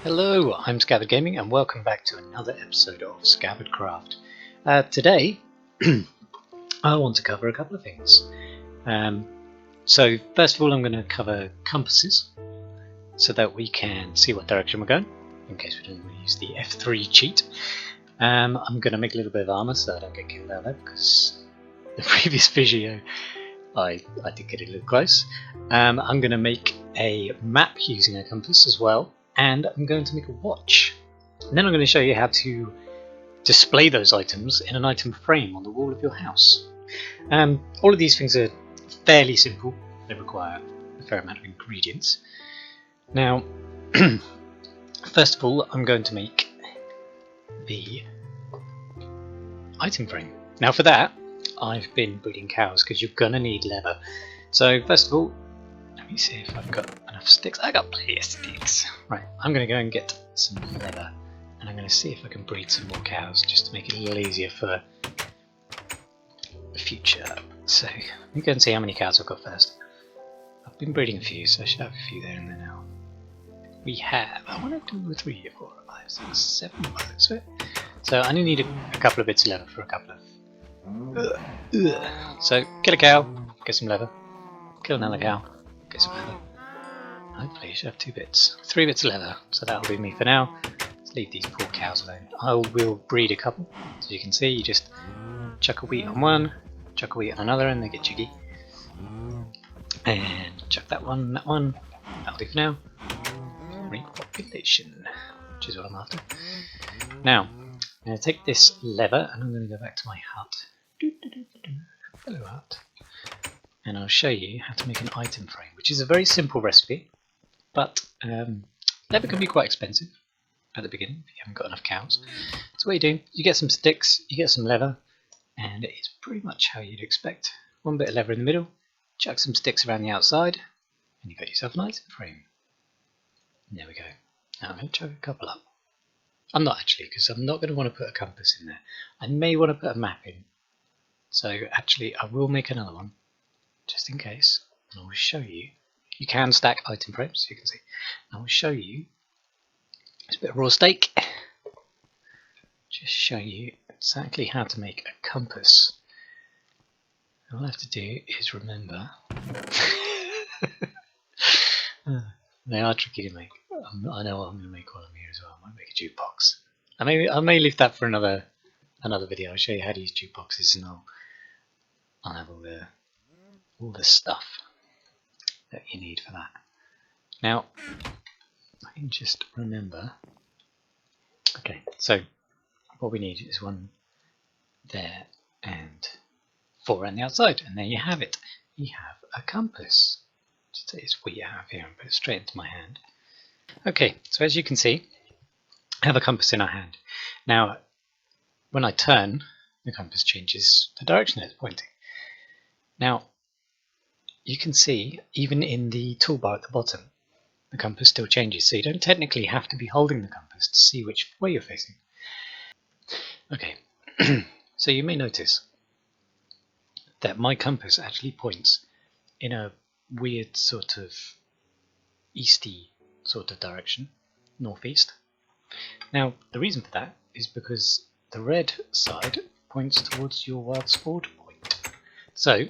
Hello, I'm Scabbard Gaming and welcome back to another episode of BDCraft. Today, I want to cover a couple of things. So first of all, I'm going to cover compasses so that we can see what direction we're going, in case we don't use the F3 cheat. I'm going to make a little bit of armour so I don't get killed out there, because the previous video I did get a little close. I'm going to make a map using a compass as well, and I'm going to make a watch. And then I'm going to show you how to display those items in an item frame on the wall of your house. All of these things are fairly simple. They require a fair amount of ingredients. Now, first of all, I'm going to make the item frame. Now for that, I've been breeding cows because you're going to need leather. So first of all, let me see if I've got enough sticks. I got plenty of sticks. Right, I'm going to go and get some leather, and I'm going to see if I can breed some more cows just to make it a little easier for the future. So let me go and see how many cows I've got first. I've been breeding a few, so I should have a few there and there now. We have 1, 2, 3, 4, 5, 6, 7 by the looks of it. So I only need a couple of bits of leather for a couple of. So kill a cow, get some leather. Kill another cow, get some leather. Hopefully you should have 2 bits. 3 bits of leather, so that'll be me for now. Let's leave these poor cows alone. I will breed a couple. As you can see, you just chuck a wheat on one, chuck a wheat on another, and they get jiggy. And chuck that one, that'll do for now. Repopulation, which is what I'm after. Now, I'm going to take this lever and I'm going to go back to my hut. Hello hut. And I'll show you how to make an item frame, which is a very simple recipe, but leather can be quite expensive at the beginning if you haven't got enough cows. So what you do, you get some sticks, you get some leather, and it's pretty much how you'd expect. 1 bit of leather in the middle, chuck some sticks around the outside, and you've got yourself an item frame. And there we go. Now I'm going to chuck a couple up. I'm not actually, because I'm not going to want to put a compass in there. I may want to put a map in. So actually I will make another one, just in case, and I will show you. You can stack item frames, you can see. I will show you. It's a bit of raw steak. Just show you exactly how to make a compass. All I have to do is remember. They are tricky to make. I know what I'm going to make while I'm here as well. I might make a jukebox. I may leave that for another video. I'll show you how to use jukeboxes, and I'll have all the stuff that you need for that. Now, I can just remember. Okay, so what we need is 1 there and 4 on the outside, and there you have it. You have a compass. Just take this wheat out of here and put it straight into my hand. Okay, so as you can see, I have a compass in our hand. Now, when I turn, the compass changes the direction it's pointing. Now, you can see, even in the toolbar at the bottom, the compass still changes, so you don't technically have to be holding the compass to see which way you're facing. Okay, so you may notice that my compass actually points in a weird sort of easty sort of direction, northeast. Now, the reason for that is because the red side points towards your wild spawn point. So,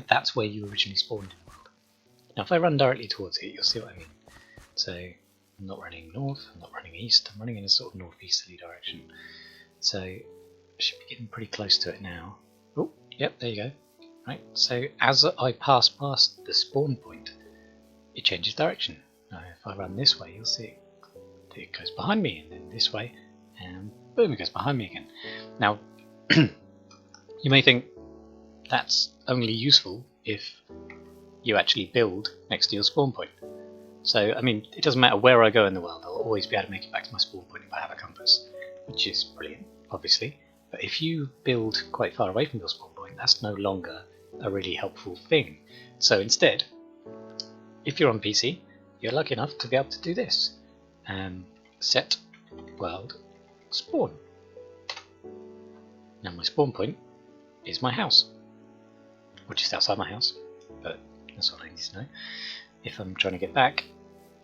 that's where you originally spawned in the world. Now, if I run directly towards it, you'll see what I mean. So, I'm not running north, I'm not running east, I'm running in a sort of northeasterly direction. So, I should be getting pretty close to it now. Oh, yep, there you go. Right, so as I pass past the spawn point, it changes direction. Now, if I run this way, you'll see it goes behind me, and then this way, and boom, it goes behind me again. Now, you may think that's only useful if you actually build next to your spawn point. So, I mean, it doesn't matter where I go in the world, I'll always be able to make it back to my spawn point if I have a compass, which is brilliant, obviously. But if you build quite far away from your spawn point, that's no longer a really helpful thing. So instead, if you're on PC, you're lucky enough to be able to do this. Set world spawn. Now my spawn point is my house, or just outside my house, but that's what I need to know. If I'm trying to get back,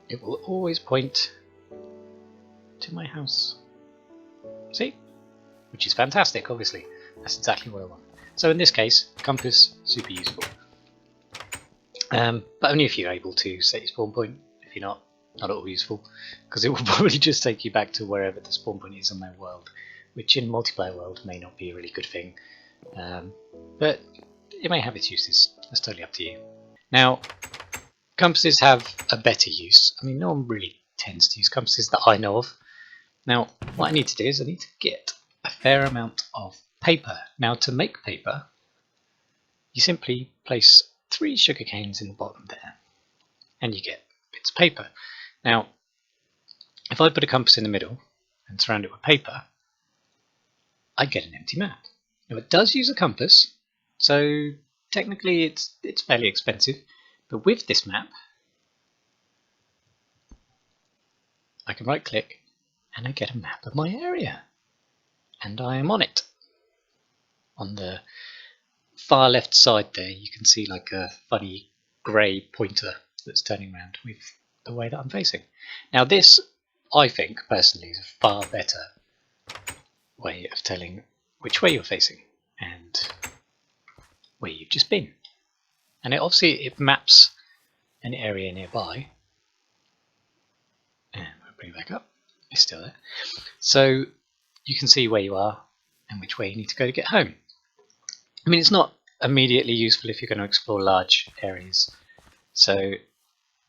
it will always point to my house. See? Which is fantastic, obviously. That's exactly what I want. So in this case, compass, super useful. But only if you're able to set your spawn point. If you're not at all useful, because it will probably just take you back to wherever the spawn point is on their world, which in multiplayer world may not be a really good thing, but it may have its uses. That's totally up to you. Now, compasses have a better use. I mean, no one really tends to use compasses that I know of. Now, what I need to do is I need to get a fair amount of paper. Now, to make paper, you simply place 3 sugar canes in the bottom there, and you get bits of paper. Now, if I put a compass in the middle and surround it with paper, I get an empty map. Now, it does use a compass, so technically it's fairly expensive, but with this map, I can right click and I get a map of my area, and I am on it. On the far left side there, you can see like a funny grey pointer that's turning around with the way that I'm facing. Now this, I think, personally, is a far better way of telling which way you're facing and where you've just been. And it maps an area nearby. And we'll bring it back up. It's still there. So you can see where you are and which way you need to go to get home. I mean, it's not immediately useful if you're going to explore large areas. So,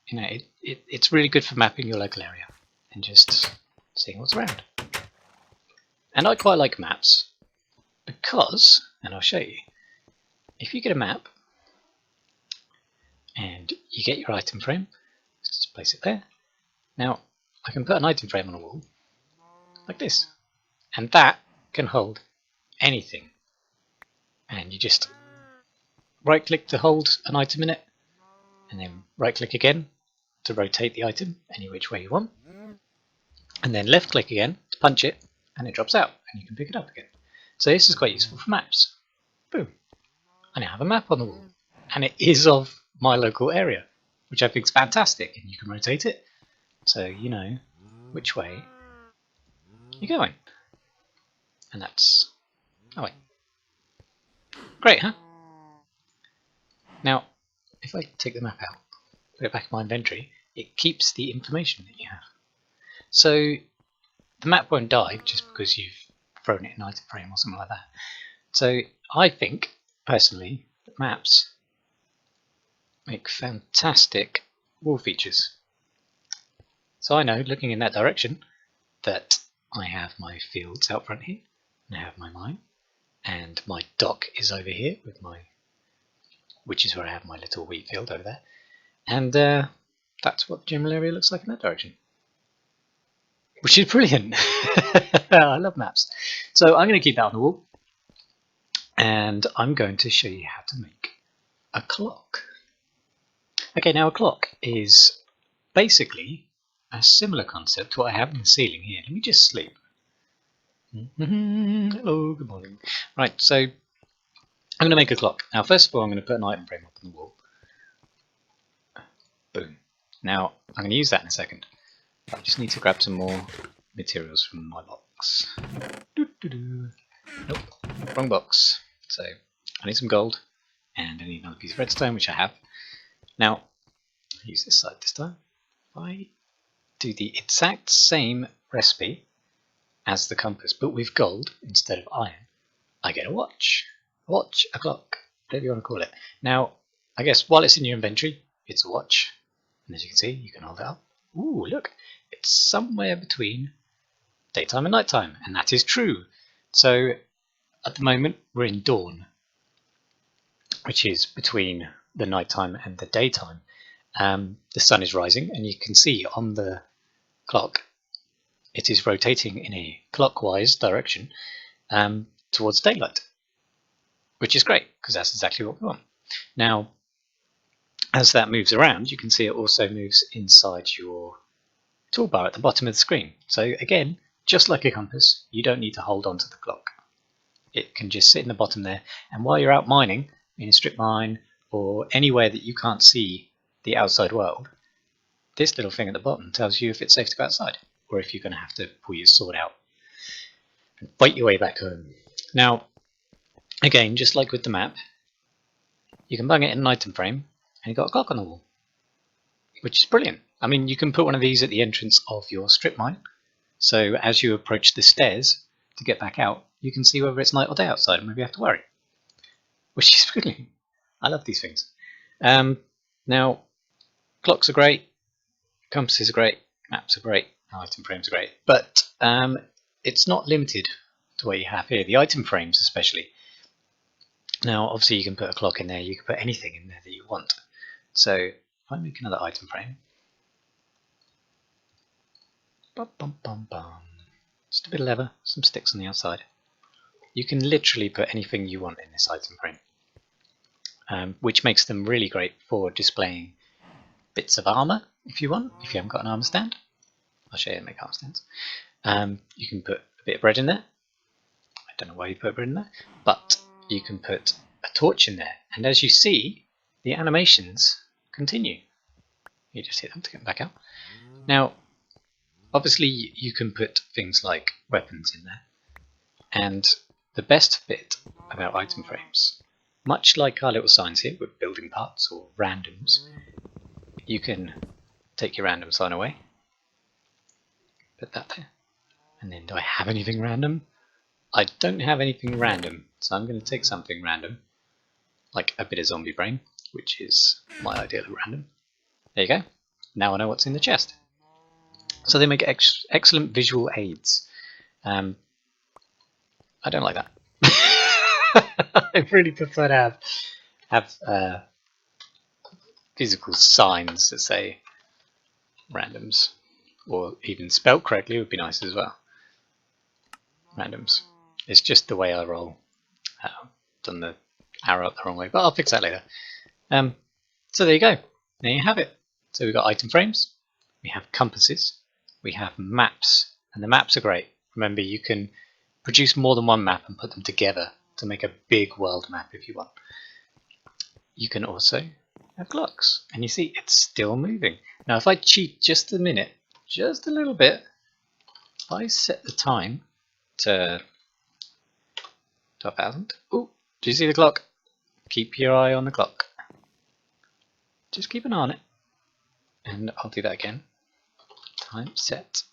you know, it's really good for mapping your local area and just seeing what's around. And I quite like maps because, and I'll show you, if you get a map and you get your item frame, just place it there. Now, I can put an item frame on a wall like this, and that can hold anything. And you just right click to hold an item in it, and then right click again to rotate the item any which way you want, and then left click again to punch it, and it drops out and you can pick it up again. So this is quite useful for maps. Boom, I now have a map on the wall, and it is of my local area, which I think is fantastic, and you can rotate it so you know which way you're going. And that's, oh wait, great, huh? Now if I take the map out, put it back in my inventory, it keeps the information that you have. So the map won't die just because you've thrown it in an item frame or something like that. So I think, personally, that maps make fantastic wall features. So I know, looking in that direction, that I have my fields out front here, and I have my mine, and my dock is over here with my, which is where I have my little wheat field over there, and that's what the general area looks like in that direction, which is brilliant. I love maps. So I'm going to keep that on the wall, and I'm going to show you how to make a clock. Okay, now a clock is basically a similar concept to what I have in the ceiling here. Let me just sleep. Hello, good morning. Right, so I'm going to make a clock. Now first of all, I'm going to put an item frame up on the wall. Boom. Now I'm going to use that in a second. I just need to grab some more materials from my box. Nope, wrong box. So I need some gold, and I need another piece of redstone, which I have. Now I'll use this side this time. If I do the exact same recipe as the compass, but with gold instead of iron, I get a watch. A watch, a clock, whatever you want to call it. Now, I guess while it's in your inventory, it's a watch. And as you can see, you can hold it up. Ooh, look, it's somewhere between daytime and nighttime, and that is true. So at the moment, we're in dawn, which is between the nighttime and the daytime. The sun is rising, and you can see on the clock it is rotating in a clockwise direction towards daylight, which is great because that's exactly what we want. Now, as that moves around, you can see it also moves inside your toolbar at the bottom of the screen. So again, just like a compass, you don't need to hold on to the clock. It can just sit in the bottom there, and while you're out mining in a strip mine or anywhere that you can't see the outside world, this little thing at the bottom tells you if it's safe to go outside or if you're going to have to pull your sword out and fight your way back home. Now, again, just like with the map, you can bung it in an item frame, and you've got a clock on the wall, which is brilliant. I mean, you can put one of these at the entrance of your strip mine, so as you approach the stairs to get back out, you can see whether it's night or day outside, and maybe you have to worry, which is brilliant. I love these things. Now, clocks are great, compasses are great, maps are great, item frames are great, but it's not limited to what you have here, the item frames especially. Now, obviously you can put a clock in there, you can put anything in there that you want. So, if I make another item frame, just a bit of leather, some sticks on the outside. You can literally put anything you want in this item frame, which makes them really great for displaying bits of armor if you want, if you haven't got an armor stand. I'll show you how to make armor stands. You can put a bit of bread in there. I don't know why you put bread in there, but you can put a torch in there, and as you see, the animations continue. You just hit them to get back out. Now, obviously you can put things like weapons in there, and the best bit about item frames, much like our little signs here with building parts or randoms, you can take your random sign away, put that there, and then do I have anything random? I don't have anything random, so I'm going to take something random, like a bit of zombie brain, which is my ideal of random. There you go. Now I know what's in the chest. So they make excellent visual aids. I don't like that. I really prefer to have physical signs that say randoms, or even spelt correctly would be nice as well. Randoms. It's just the way I roll. Done the arrow up the wrong way, but I'll fix that later. So there you go. There you have it. So we've got item frames, we have compasses, we have maps, and the maps are great. Remember, you can produce more than one map and put them together to make a big world map if you want. You can also have clocks, and you see it's still moving. Now if I cheat just a minute, just a little bit, if I set the time to 12,000, oh, do you see the clock? Keep your eye on the clock. Just keep an eye on it. And I'll do that again. Time set.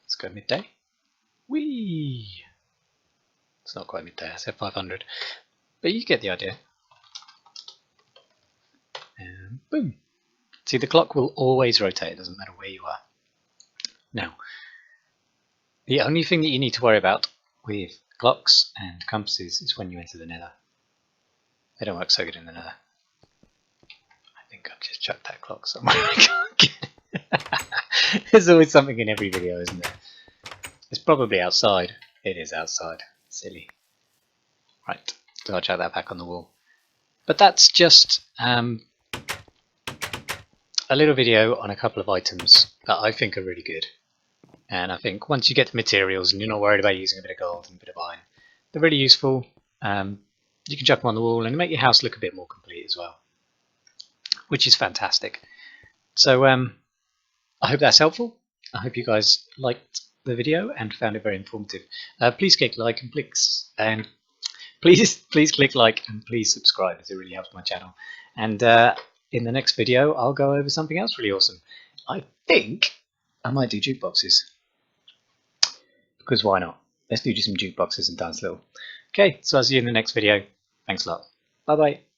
Let's go midday. Whee! It's not quite midday, I said 500. But you get the idea. And boom! See, the clock will always rotate, it doesn't matter where you are. Now, the only thing that you need to worry about with clocks and compasses is when you enter the nether. They don't work so good in the nether. I think I've just chucked that clock somewhere. I can't get it. There's always something in every video, isn't there? It's probably outside. It is outside. Silly. Right, so I'll chuck that back on the wall. But that's just a little video on a couple of items that I think are really good. And I think once you get the materials and you're not worried about using a bit of gold and a bit of iron, they're really useful. You can chuck them on the wall and make your house look a bit more complete as well, which is fantastic. So I hope that's helpful. I hope you guys liked the video and found it very informative. Please click like and please click like and please subscribe, as it really helps my channel. And in the next video, I'll go over something else really awesome. I think I might do jukeboxes, because why not? Let's do some jukeboxes and dance a little. Okay, so I'll see you in the next video. Thanks a lot. Bye bye.